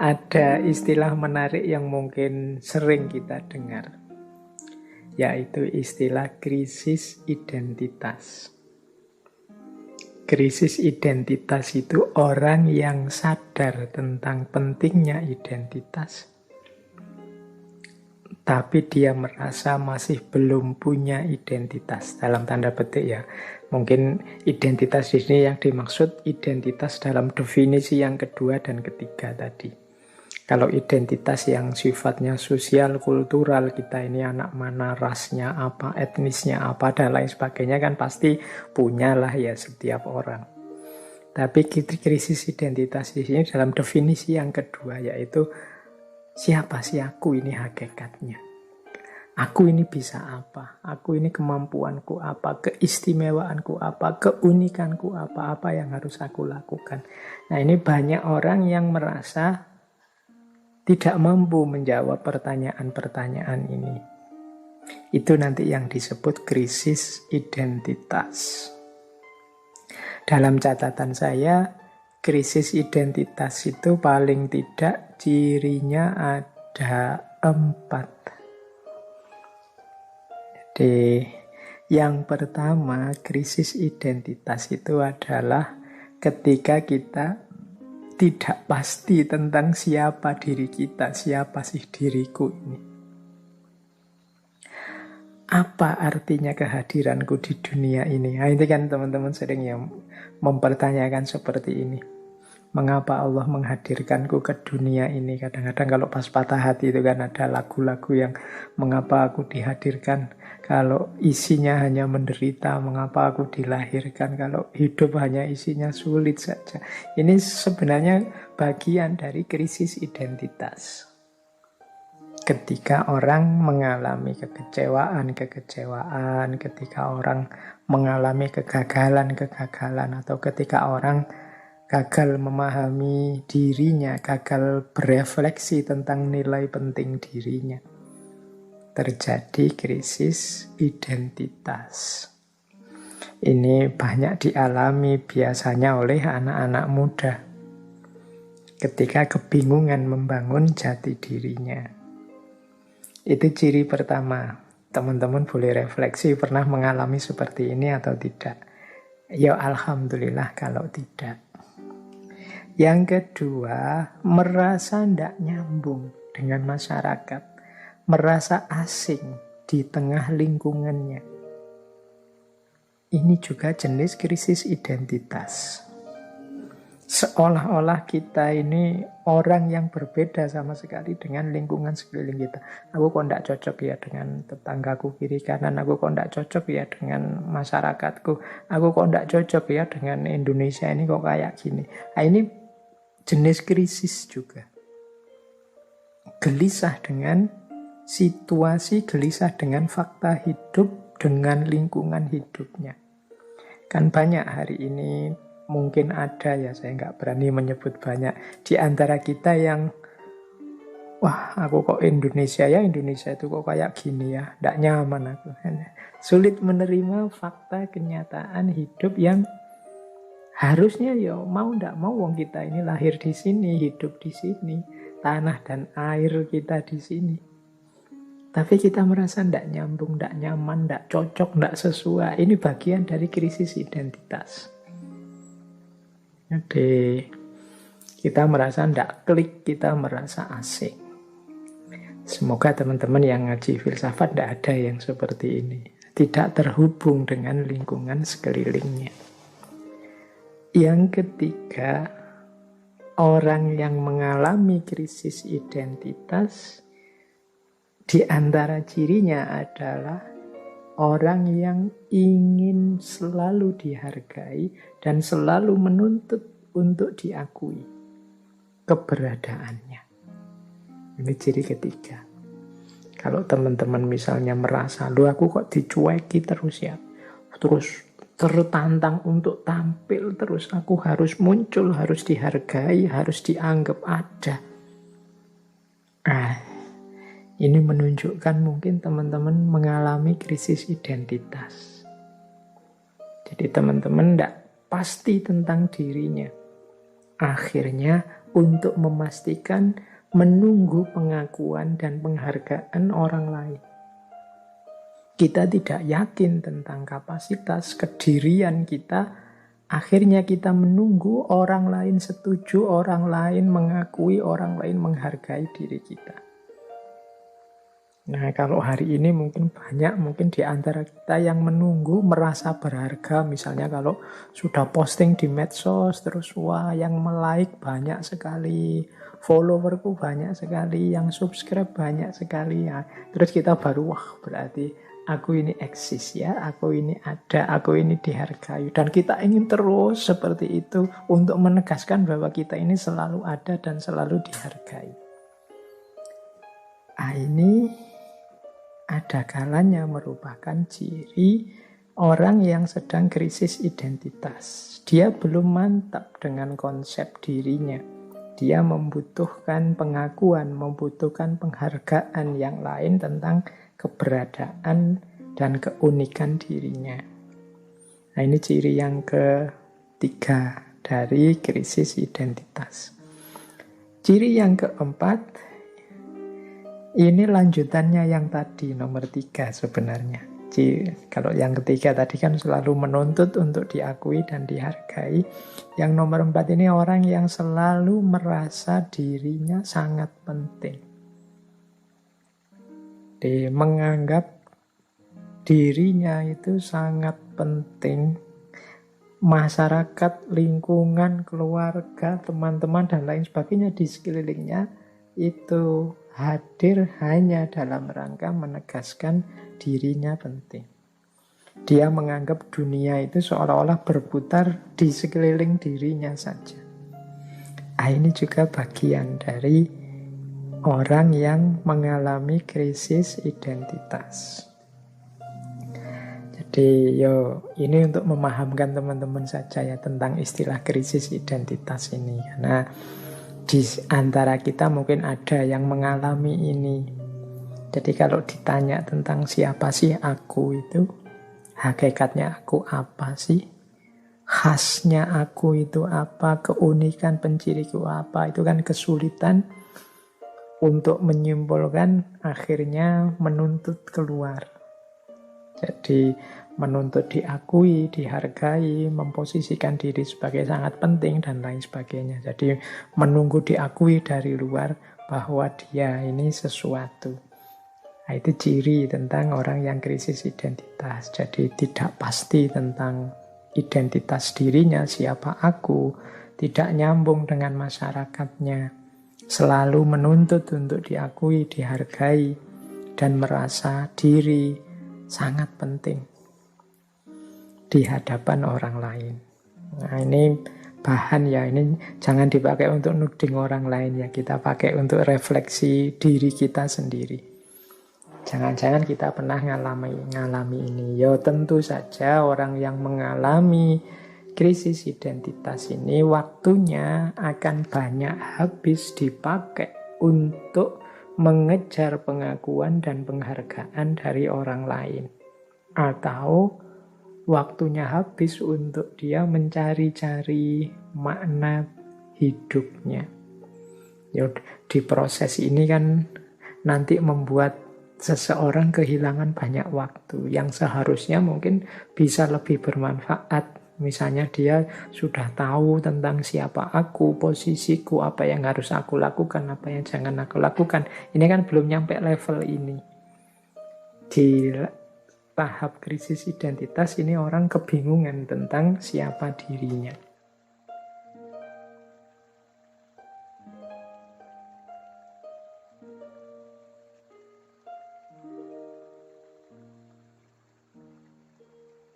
Ada istilah menarik yang mungkin sering kita dengar, yaitu istilah krisis identitas. Krisis identitas itu orang yang sadar tentang pentingnya identitas, tapi dia merasa masih belum punya identitas, dalam tanda petik ya. Mungkin identitas di sini yang dimaksud identitas dalam definisi yang kedua dan ketiga tadi. Kalau identitas yang sifatnya sosial, kultural, kita ini anak mana, rasnya apa, etnisnya apa, dan lain sebagainya kan pasti punyalah ya setiap orang. Tapi krisis identitas di sini dalam definisi yang kedua, yaitu siapa sih aku ini hakikatnya. Aku ini bisa apa, aku ini kemampuanku apa, keistimewaanku apa, keunikanku apa yang harus aku lakukan. Nah ini banyak orang yang merasa tidak mampu menjawab pertanyaan-pertanyaan ini. Itu nanti yang disebut krisis identitas. Dalam catatan saya, krisis identitas itu paling tidak cirinya ada 4. Jadi, yang pertama, krisis identitas itu adalah ketika kita tidak pasti tentang siapa diri kita, siapa sih diriku ini. Apa artinya kehadiranku di dunia ini? Nah, ini kan teman-teman sering yang mempertanyakan seperti ini. Mengapa Allah menghadirkanku ke dunia ini? Kadang-kadang kalau pas patah hati itu kan ada lagu-lagu yang mengapa aku dihadirkan. Kalau isinya hanya menderita, mengapa aku dilahirkan. Kalau hidup hanya isinya sulit saja. Ini sebenarnya bagian dari krisis identitas. Ketika orang mengalami kekecewaan, ketika orang mengalami kegagalan, atau ketika orang gagal memahami dirinya, gagal berefleksi tentang nilai penting dirinya, terjadi krisis identitas. Ini banyak dialami biasanya oleh anak-anak muda ketika kebingungan membangun jati dirinya. Itu ciri pertama. Teman-teman boleh refleksi pernah mengalami seperti ini atau tidak. Ya alhamdulillah kalau tidak. Yang kedua, merasa tidak nyambung dengan masyarakat. Merasa asing di tengah lingkungannya. Ini juga jenis krisis identitas. Seolah-olah kita ini orang yang berbeda sama sekali dengan lingkungan sekeliling kita. Aku kok tidak cocok ya dengan tetanggaku kiri kanan. Aku kok tidak cocok ya dengan masyarakatku. Aku kok tidak cocok ya dengan Indonesia ini kok kayak gini. Nah, ini jenis krisis juga. Gelisah dengan situasi, gelisah dengan fakta hidup, dengan lingkungan hidupnya. Kan banyak hari ini, mungkin ada ya, saya nggak berani menyebut banyak, di antara kita yang, wah aku kok Indonesia ya, Indonesia itu kok kayak gini ya, nggak nyaman aku. Sulit menerima fakta kenyataan hidup yang harusnya ya mau nggak mau wong kita ini lahir di sini, hidup di sini, tanah dan air kita di sini. Tapi kita merasa tidak nyambung, tidak nyaman, tidak cocok, tidak sesuai. Ini bagian dari krisis identitas. Jadi kita merasa tidak klik, kita merasa asing. Semoga teman-teman yang ngaji filsafat tidak ada yang seperti ini. Tidak terhubung dengan lingkungan sekelilingnya. Yang ketiga, orang yang mengalami krisis identitas, di antara cirinya adalah orang yang ingin selalu dihargai dan selalu menuntut untuk diakui keberadaannya. Ini ciri ketiga. Kalau teman-teman misalnya merasa, loh aku kok dicueki terus ya, terus tertantang untuk tampil terus, aku harus muncul, harus dihargai, harus dianggap ada. Ini menunjukkan mungkin teman-teman mengalami krisis identitas. Jadi teman-teman tidak pasti tentang dirinya. Akhirnya untuk memastikan menunggu pengakuan dan penghargaan orang lain. Kita tidak yakin tentang kapasitas kedirian kita, akhirnya kita menunggu orang lain setuju, orang lain mengakui, orang lain menghargai diri kita. Nah, kalau hari ini mungkin di antara kita yang menunggu merasa berharga. Misalnya kalau sudah posting di medsos, terus wah yang like banyak sekali, followerku banyak sekali, yang subscribe banyak sekali. Ya. Terus kita baru, wah berarti aku ini eksis ya, aku ini ada, aku ini dihargai. Dan kita ingin terus seperti itu untuk menegaskan bahwa kita ini selalu ada dan selalu dihargai. Ini ada kalanya merupakan ciri orang yang sedang krisis identitas. Dia belum mantap dengan konsep dirinya. Dia membutuhkan pengakuan, membutuhkan penghargaan yang lain tentang keberadaan dan keunikan dirinya. Nah, ini ciri yang ketiga dari krisis identitas. Ciri yang keempat, ini lanjutannya yang tadi, nomor 3 sebenarnya. Kalau yang ketiga tadi kan selalu menuntut untuk diakui dan dihargai. Yang nomor 4 ini orang yang selalu merasa dirinya sangat penting. Dia menganggap dirinya itu sangat penting. Masyarakat, lingkungan, keluarga, teman-teman, dan lain sebagainya di sekelilingnya itu hadir hanya dalam rangka menegaskan dirinya penting. Dia menganggap dunia itu seolah-olah berputar di sekeliling dirinya saja. Ini juga bagian dari orang yang mengalami krisis identitas. Jadi ini untuk memahamkan teman-teman saja ya tentang istilah krisis identitas ini. Karena di antara kita mungkin ada yang mengalami ini. Jadi kalau ditanya tentang siapa sih aku itu, hakikatnya aku apa sih, khasnya aku itu apa, keunikan penciriku apa, itu kan kesulitan untuk menyimpulkan, akhirnya menuntut keluar. Jadi menuntut diakui, dihargai, memposisikan diri sebagai sangat penting, dan lain sebagainya. Jadi menunggu diakui dari luar bahwa dia ini sesuatu. Nah, itu ciri tentang orang yang krisis identitas. Jadi tidak pasti tentang identitas dirinya, siapa aku, tidak nyambung dengan masyarakatnya, selalu menuntut untuk diakui, dihargai, dan merasa diri sangat penting di hadapan orang lain. Nah, ini bahan ya, ini jangan dipakai untuk nuding orang lain ya, kita pakai untuk refleksi diri kita sendiri. Jangan-jangan kita pernah ngalami ini. Ya tentu saja orang yang mengalami krisis identitas ini waktunya akan banyak habis dipakai untuk mengejar pengakuan dan penghargaan dari orang lain. Atau waktunya habis untuk dia mencari-cari makna hidupnya. Ya, di proses ini kan nanti membuat seseorang kehilangan banyak waktu yang seharusnya mungkin bisa lebih bermanfaat. Misalnya dia sudah tahu tentang siapa aku, posisiku, apa yang harus aku lakukan, apa yang jangan aku lakukan. Ini kan belum nyampe level ini. Di tahap krisis identitas ini orang kebingungan tentang siapa dirinya.